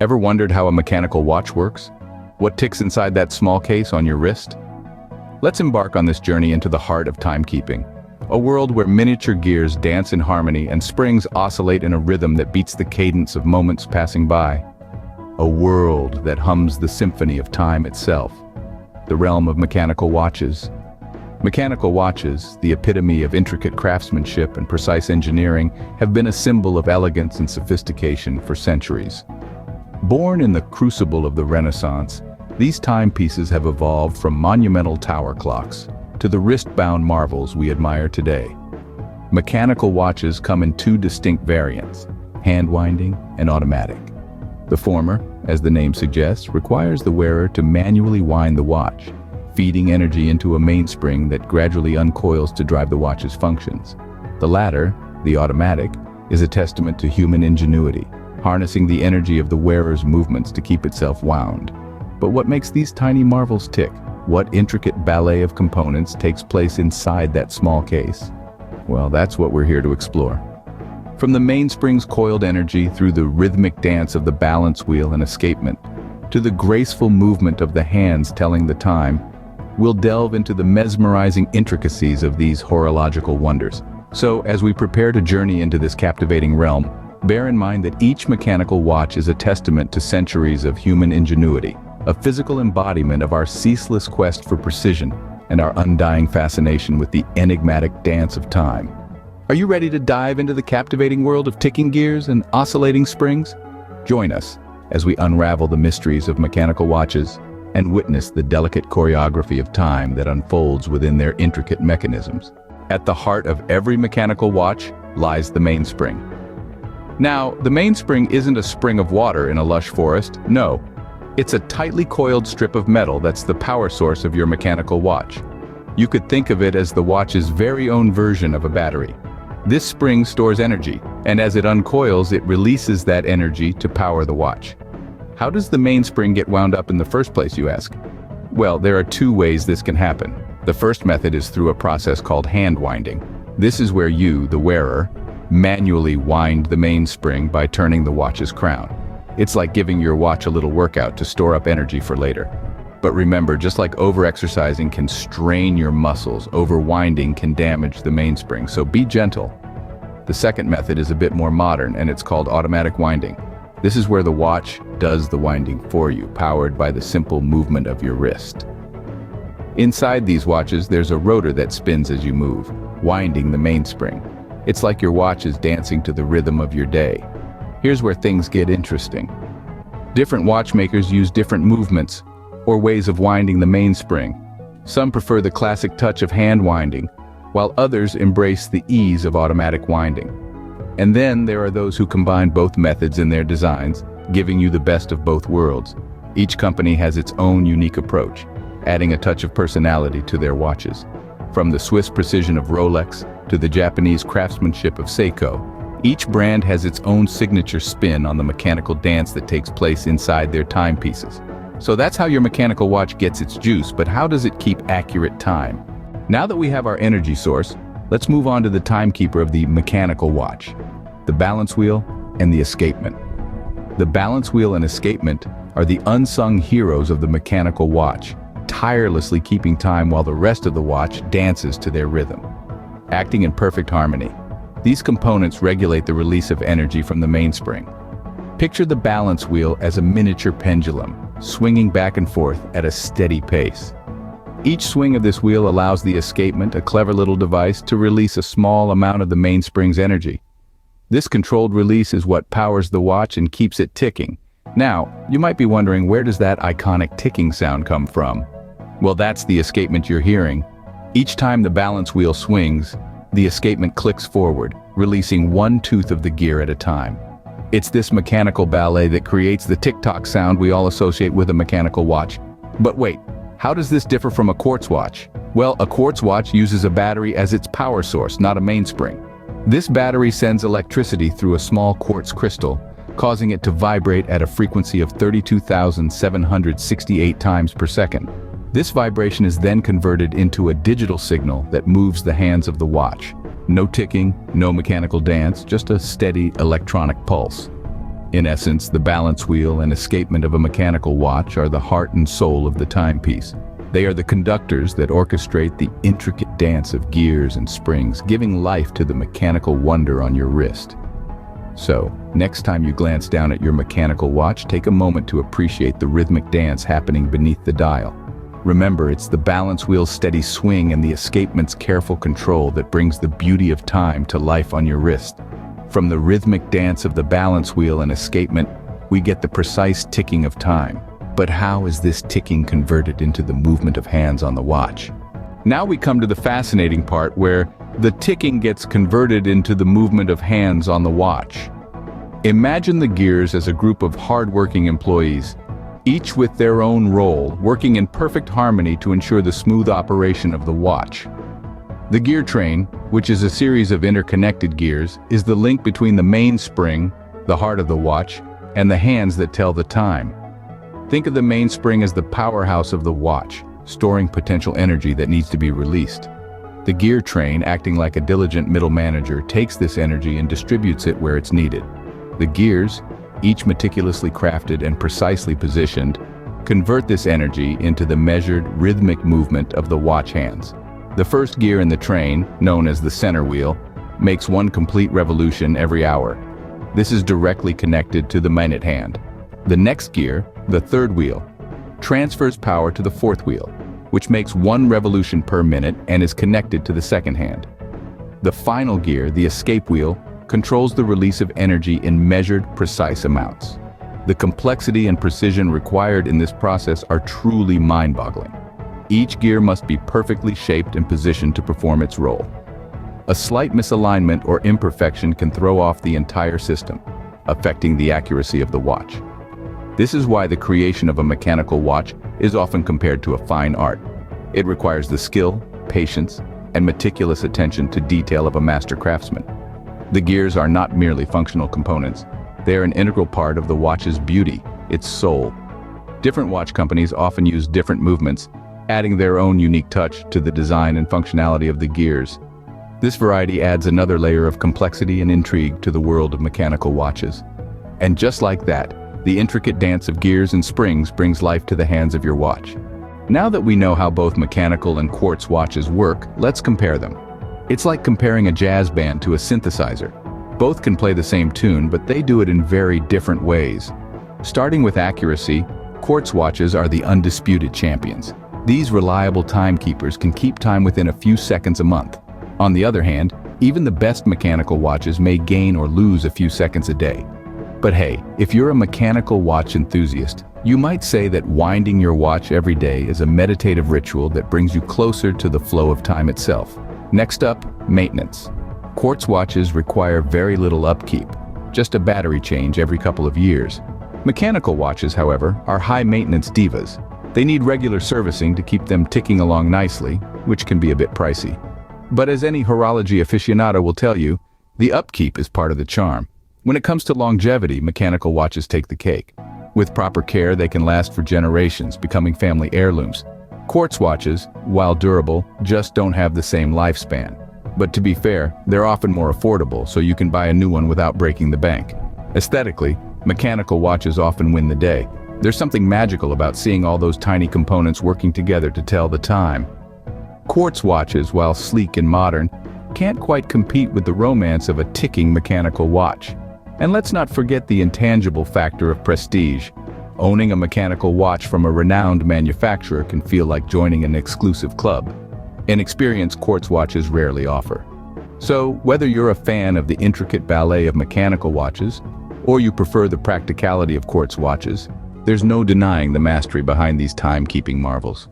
Ever wondered how a mechanical watch works? What ticks inside that small case on your wrist? Let's embark on this journey into the heart of timekeeping, a world where miniature gears dance in harmony and springs oscillate in a rhythm that beats the cadence of moments passing by. A world that hums the symphony of time itself, the realm of mechanical watches. Mechanical watches, the epitome of intricate craftsmanship and precise engineering, have been a symbol of elegance and sophistication for centuries. Born in the crucible of the Renaissance, these timepieces have evolved from monumental tower clocks to the wrist-bound marvels we admire today. Mechanical watches come in two distinct variants, hand-winding and automatic. The former, as the name suggests, requires the wearer to manually wind the watch, feeding energy into a mainspring that gradually uncoils to drive the watch's functions. The latter, the automatic, is a testament to human ingenuity, harnessing the energy of the wearer's movements to keep itself wound. But what makes these tiny marvels tick? What intricate ballet of components takes place inside that small case? Well, that's what we're here to explore. From the mainspring's coiled energy through the rhythmic dance of the balance wheel and escapement, to the graceful movement of the hands telling the time, we'll delve into the mesmerizing intricacies of these horological wonders. So, as we prepare to journey into this captivating realm, bear in mind that each mechanical watch is a testament to centuries of human ingenuity, a physical embodiment of our ceaseless quest for precision and our undying fascination with the enigmatic dance of time. Are you ready to dive into the captivating world of ticking gears and oscillating springs? Join us as we unravel the mysteries of mechanical watches and witness the delicate choreography of time that unfolds within their intricate mechanisms. At the heart of every mechanical watch lies the mainspring. Now, the mainspring isn't a spring of water in a lush forest, no. It's a tightly coiled strip of metal that's the power source of your mechanical watch. You could think of it as the watch's very own version of a battery. This spring stores energy, and as it uncoils, it releases that energy to power the watch. How does the mainspring get wound up in the first place, you ask? Well, there are two ways this can happen. The first method is through a process called hand winding. This is where you, the wearer, manually wind the mainspring by turning the watch's crown. It's like giving your watch a little workout to store up energy for later. But remember, just like over-exercising can strain your muscles, over-winding can damage the mainspring, so be gentle. The second method is a bit more modern, and it's called automatic winding. This is where the watch does the winding for you, powered by the simple movement of your wrist. Inside these watches, there's a rotor that spins as you move, winding the mainspring. It's like your watch is dancing to the rhythm of your day. Here's where things get interesting. Different watchmakers use different movements or ways of winding the mainspring. Some prefer the classic touch of hand winding, while others embrace the ease of automatic winding. And then there are those who combine both methods in their designs, giving you the best of both worlds. Each company has its own unique approach, adding a touch of personality to their watches. From the Swiss precision of Rolex to the Japanese craftsmanship of Seiko, each brand has its own signature spin on the mechanical dance that takes place inside their timepieces. So that's how your mechanical watch gets its juice, but how does it keep accurate time? Now that we have our energy source, let's move on to the timekeeper of the mechanical watch, the balance wheel and the escapement. The balance wheel and escapement are the unsung heroes of the mechanical watch, tirelessly keeping time while the rest of the watch dances to their rhythm. Acting in perfect harmony, these components regulate the release of energy from the mainspring. Picture the balance wheel as a miniature pendulum, swinging back and forth at a steady pace. Each swing of this wheel allows the escapement, a clever little device, to release a small amount of the mainspring's energy. This controlled release is what powers the watch and keeps it ticking. Now, you might be wondering, where does that iconic ticking sound come from? Well, that's the escapement you're hearing. Each time the balance wheel swings, the escapement clicks forward, releasing one tooth of the gear at a time. It's this mechanical ballet that creates the tick-tock sound we all associate with a mechanical watch. But wait, how does this differ from a quartz watch? Well, a quartz watch uses a battery as its power source, not a mainspring. This battery sends electricity through a small quartz crystal, causing it to vibrate at a frequency of 32,768 times per second. This vibration is then converted into a digital signal that moves the hands of the watch. No ticking, no mechanical dance, just a steady electronic pulse. In essence, the balance wheel and escapement of a mechanical watch are the heart and soul of the timepiece. They are the conductors that orchestrate the intricate dance of gears and springs, giving life to the mechanical wonder on your wrist. So, next time you glance down at your mechanical watch, take a moment to appreciate the rhythmic dance happening beneath the dial. Remember, it's the balance wheel's steady swing and the escapement's careful control that brings the beauty of time to life on your wrist. From the rhythmic dance of the balance wheel and escapement, we get the precise ticking of time. But how is this ticking converted into the movement of hands on the watch? Now we come to the fascinating part where the ticking gets converted into the movement of hands on the watch. Imagine the gears as a group of hard-working employees, each with their own role, working in perfect harmony to ensure the smooth operation of the watch. The gear train, which is a series of interconnected gears, is the link between the mainspring, the heart of the watch, and the hands that tell the time. Think of the mainspring as the powerhouse of the watch, storing potential energy that needs to be released. The gear train, acting like a diligent middle manager, takes this energy and distributes it where it's needed. The gears, each meticulously crafted and precisely positioned, convert this energy into the measured, rhythmic movement of the watch hands. The first gear in the train, known as the center wheel, makes one complete revolution every hour. This is directly connected to the minute hand. The next gear, the third wheel, transfers power to the fourth wheel, which makes one revolution per minute and is connected to the second hand. The final gear, the escape wheel, controls the release of energy in measured, precise amounts. The complexity and precision required in this process are truly mind-boggling. Each gear must be perfectly shaped and positioned to perform its role. A slight misalignment or imperfection can throw off the entire system, affecting the accuracy of the watch. This is why the creation of a mechanical watch is often compared to a fine art. It requires the skill, patience, and meticulous attention to detail of a master craftsman. The gears are not merely functional components. They are an integral part of the watch's beauty, its soul. Different watch companies often use different movements, adding their own unique touch to the design and functionality of the gears. This variety adds another layer of complexity and intrigue to the world of mechanical watches. And just like that, the intricate dance of gears and springs brings life to the hands of your watch. Now that we know how both mechanical and quartz watches work, let's compare them. It's like comparing a jazz band to a synthesizer. Both can play the same tune, but they do it in very different ways. Starting with accuracy, quartz watches are the undisputed champions. These reliable timekeepers can keep time within a few seconds a month. On the other hand, even the best mechanical watches may gain or lose a few seconds a day. But hey, if you're a mechanical watch enthusiast, you might say that winding your watch every day is a meditative ritual that brings you closer to the flow of time itself. Next up, maintenance. Quartz watches require very little upkeep, just a battery change every couple of years. Mechanical watches, however, are high-maintenance divas. They need regular servicing to keep them ticking along nicely, which can be a bit pricey. But as any horology aficionado will tell you, the upkeep is part of the charm. When it comes to longevity, mechanical watches take the cake. With proper care, they can last for generations, becoming family heirlooms. Quartz watches, while durable, just don't have the same lifespan. But to be fair, they're often more affordable, so you can buy a new one without breaking the bank. Aesthetically, mechanical watches often win the day. There's something magical about seeing all those tiny components working together to tell the time. Quartz watches, while sleek and modern, can't quite compete with the romance of a ticking mechanical watch. And let's not forget the intangible factor of prestige. Owning a mechanical watch from a renowned manufacturer can feel like joining an exclusive club, an experience quartz watches rarely offer. So, whether you're a fan of the intricate ballet of mechanical watches, or you prefer the practicality of quartz watches, there's no denying the mastery behind these timekeeping marvels.